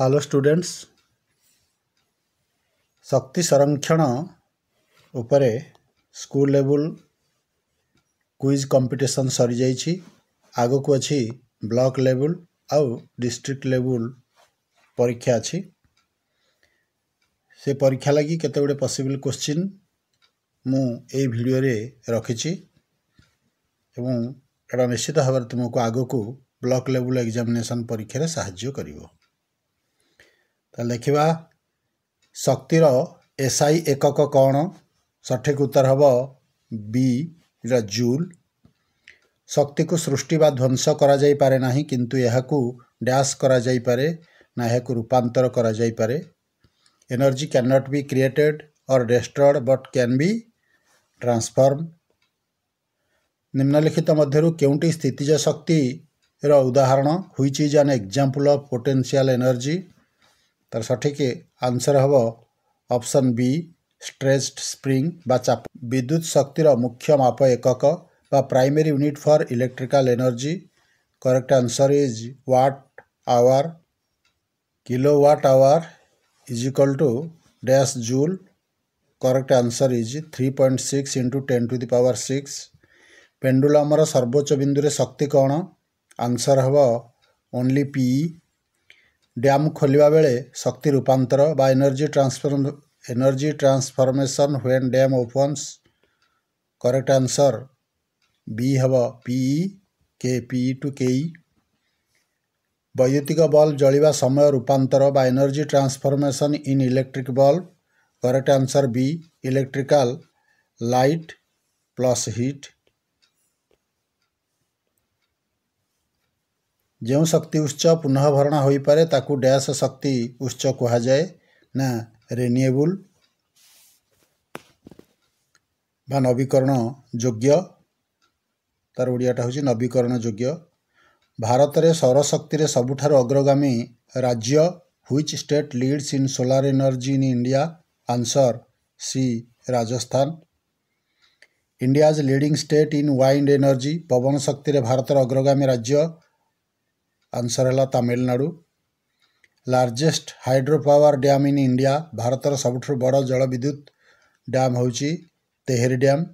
Hello students, शक्ति संरक्षण उपरे स्कूल लेवल क्विज कंपटीशन सरी जाइछि। आगो को अछि ब्लॉक लेवल आउ डिस्ट्रिक्ट लेवल परीक्षा अछि। से परीक्षा लगी केते गुडे पॉसिबल क्वेश्चन मु ए वीडियो रे रखिछि एवं एटा निश्चित भाव तुमको आगो को ब्लॉक लेवल एग्जामिनेशन परीक्षा रे सहाय्य करिवो। तो देखिबा शक्तिर एसआई एकक कौन? सठिक उत्तर हम बी जूल। शक्ति को सृष्टि बा ध्वंस करा जाई पारे नाही, किंतु यहाकू डैश करा जाई पारे ना यहाकू रूपांतर करा जाई पारे। Energy can not be created or destroyed but can be transform. निम्नलिखित मध्यरु केउंटी स्थितिज शक्ति रो उदाहरण which is an example of potential energy? तर सठिक आंसर हम ऑप्शन बी स्ट्रेच्ड स्प्रिंग बा चाप। विद्युत शक्तिर मुख्य माप एकक बा primary unit for electrical energy. Correct answer is watt hour. Kilowatt hour is equal to dash joule. Correct answer is 3.6 into 10 to the power 6। Pendulum सर्वोच्च बिंदु रे शक्ति कौन? आंसर हम ओनली पी। डैम खोलिबा बेले शक्ति रूपांतर बा energy transformation when dam opens. Correct answer बी हब PE K P to KE. वैद्युतिक बल्ब जलिबा समय रूपांतर बा energy transformation in electric bulb. Correct answer बी इलेक्ट्रिकल लाइट प्लस हीट। जो शक्ति उच्च पुनः भरणा हो पारे ताकू डैश शक्ति उच्च कहा जाए ना रिन्यूएबल बा नवीकरण योग्य। तार ओडियाटा होची नवीकरण योग्य। भारत रे सौर शक्ति रे सबुठार अग्रगामी राज्य which state leads in solar energy in India? Answer C Rajasthan. India is leading state in wind energy. पवन शक्ति रे भारत रे अग्रगामी राज्य आंसर है Tamil Nadu. Largest hydro power dam in India. भारतर सबुठ बड़ जल विद्युत डैम होची तेहरी डैम।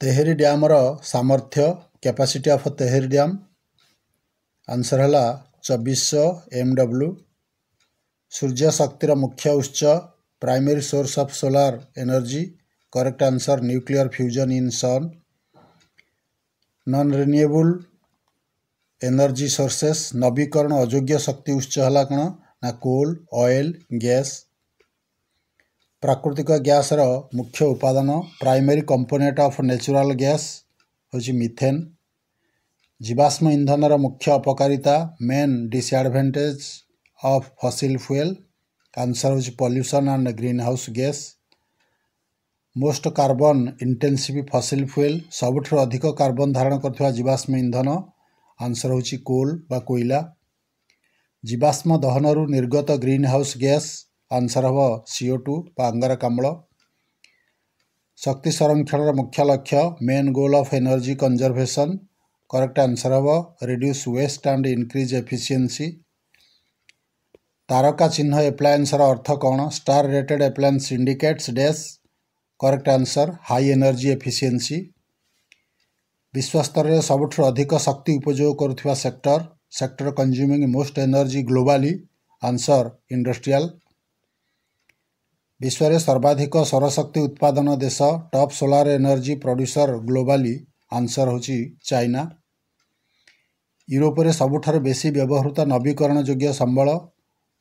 तेहरी डैम रो सामर्थ्य capacity of Tehri dam answer है 2400 MW। सूर्य शक्तिर मुख्य उत्स primary source of solar energy. Correct answer nuclear fusion in sun. Non renewable energy sources नवीकरण अयोग्य शक्ति उत्स है कौन ना कोल ऑयल गैस। प्राकृतिक गैस रो मुख्य उपादान primary component of natural gas होची मिथेन। जीवाश्म ईंधन रो मुख्य अपकारिता main disadvantage of fossil fuel. Answer होची pollution and greenhouse gas. Most carbon intensive fossil fuel सबुठ अधिक कार्बन धारण करथिबा जीवाश्म ईंधन आंसर होची कोल बा कोयला। जीवाश्म दहनरु निर्गत ग्रीन हाउस गैस आंसर हम CO2 बा अंगारकाम्ल। शक्ति संरक्षण मुख्य लक्ष्य main goal of energy conservation. Correct answer हम reduce waste and increase efficiency. तारका चिन्ह एप्लायंस अर्थ कौन? Star rated appliance indicates dash. Correct answer high energy efficiency. विश्व स्तर में सबुठ अधिक शक्ति उपयोग करुवा sector consuming most energy globally. Answer industrial. विश्व में सर्वाधिक सौरशक्ति उत्पादन देश top solar energy producer globally. Answer होची चाइना। यूरोप में सबुठार बेसी व्यवहृत नवीकरण योग्य संबल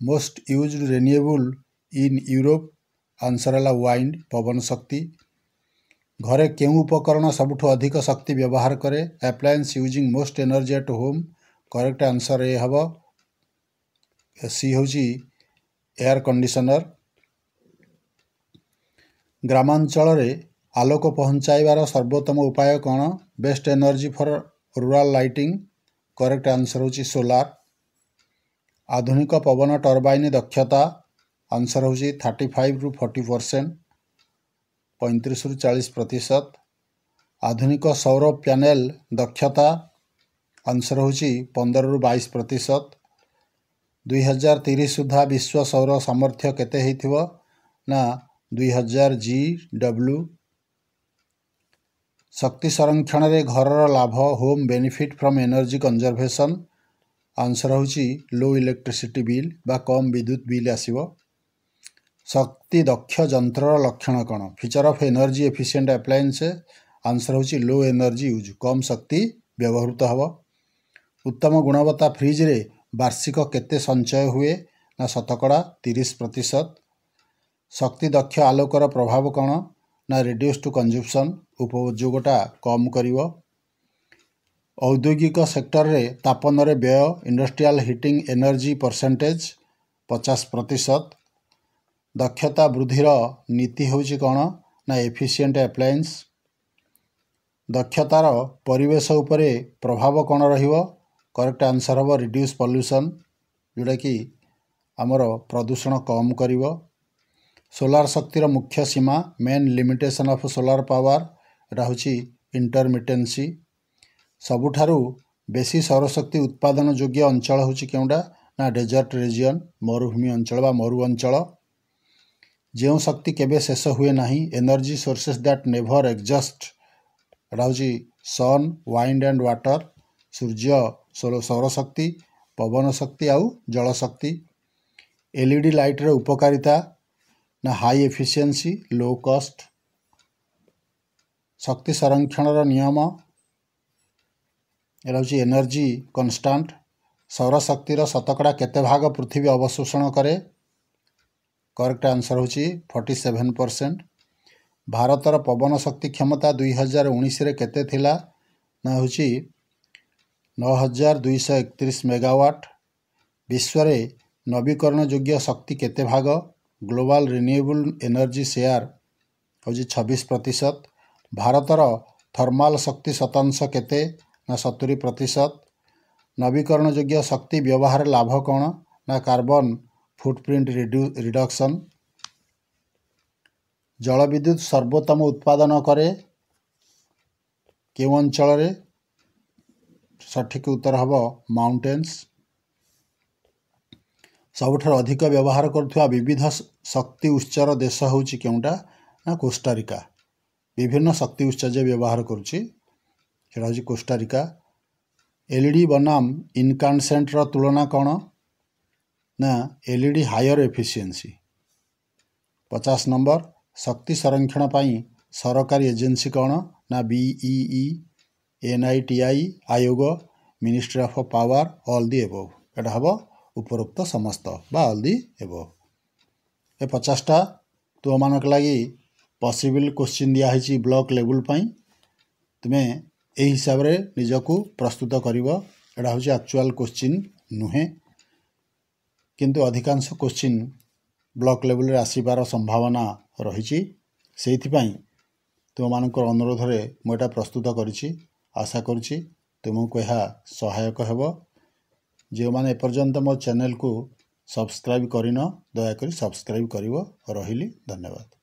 most used renewable in Europe. Answer है वाइंड पवन शक्ति। घरे केउ उपकरण सबुठ अधिक शक्ति व्यवहार करे? Appliance using most energy at home. Correct answer A हब सी होची एयर कंडीशनर। ग्रामांचल रे आलोक पहुंचाइबार सर्वोत्तम उपाय कौन? Best energy for rural lighting. Correct answer होची सोलार। आधुनिक पवन टर्बाइन दक्षता आंसर होची 35 ରୁ 40%, 35 ରୁ 40%। आधुनिक सौर पैनल दक्षता आंसर होची 15 ରୁ 22%। 2030 सुधा विश्व सौर सामर्थ्य केते हेतिबो ना 2000 GW। शक्ति संरक्षण रे घरर लाभ home benefit from energy conservation answer होची लो इलेक्ट्रिसिटी बिल बा कम विद्युत बिल आसीबो। शक्ति दक्ष यंत्रर लक्षण कौन feature of energy efficient appliance answer होची लो एनर्जी यूज कम शक्ति व्यवहृत हब। उत्तम गुणवत्ता फ्रिज रे वार्षिक केते संचय हुए ना शतकड़ा 30%। शक्ति दक्ष आलोकर प्रभाव कौन ना रिड्यूस टू कंजप्शन उपयोगटा कम करिवो। औद्योगिक सेक्टर रे तापन रे व्यय इंडस्ट्रियल हीटिंग एनर्जी परसेंटेज 50%। दक्षता वृद्धिर नीति होची कौन ना एफिशिएंट अप्लायंस। दक्षतार परिवेश उपरे प्रभाव कौन रहिवो करेक्ट आंसर हम रिड्यूस पॉल्यूशन जोड़ा कि आमर प्रदूषण कम करिवो। सोलार शक्तिर मुख्य सीमा main limitation of solar power एटा होची इंटरमिटेंसी। सबुठारु बेसी सौरशक्ति उत्पादन योग्य अंचल होची केउडा ना डेजर्ट रीजन मरुभूमि अंचल बा मरु अंचल। जो शक्ति केबे शेष हुए नहीं energy sources that never exhaust एटा होची सन वाइंड एंड वाटर सूर्य सौरशक्ति पवन शक्ति आउ जल शक्ति। एलईडी लाइट रे उपकारिता ना हाई एफिशिएंसी लो कॉस्ट। शक्ति संरक्षण नियम एटा होची एनर्जी कांस्टेंट। सौरशक्तिर शतकड़ा केते भाग पृथ्वी अवशोषण करे करेक्ट आंसर होची 47%। भारतर पवन शक्ति क्षमता 2019 रे केते थिला ना होची 9231 मेगावाट। विश्व रे नवीकरण योग्य शक्ति केते भाग ग्लोबल रिन्यूएबल एनर्जी शेयर होची 26%। भारतर थर्माल शक्ति शतांश केते ना 70%। नवीकरण योग्य शक्ति व्यवहार लाभ कौन ना कार्बन फुटप्रिंट रिडक्शन। जल विद्युत सर्वोत्तम उत्पादन करे केउ अंचल रे सठिक उत्तर हम माउंटेन्स। सबुठार अधिक व्यवहार करुवा विविध शक्ति उत्सर देश होची केउटा ना कोस्टारिका। विभिन्न शक्ति उत्स जे व्यवहार करुची सेटा होची कोस्टारिका। एलईडी बनाम इनकांसेंट रो तुलना कौन ना एलईडी हायर एफिशिएंसी। 50 नंबर शक्ति संरक्षण पाई सरकारी एजेंसी कौन ना बीईई एनआईटीआई आयोग ministry of power all the above एटा हम उपरोक्त समस्त बा ऑल दी एबव। ए 50टा तुम मानक लगी पॉसिबल क्वेश्चन दिया है ब्लॉक लेवल पाई तुमे एही हिसाब रे निजको प्रस्तुत करिवो। एटा होची एक्चुअल क्वेश्चन नुहे किंतु अधिकांश क्वेश्चन ब्लॉक लेवल रे आसीबार संभावना रही सेइथिपाई तुम मानकर अनुरोध रे मोटा प्रस्तुत करिछि। आशा करुछि तुमको यह सहायक हेबो। जो माने एपर्यंत मो चैनल को सब्सक्राइब करिनो दयाकरी सब्सक्राइब करिवो। रहिली धन्यवाद।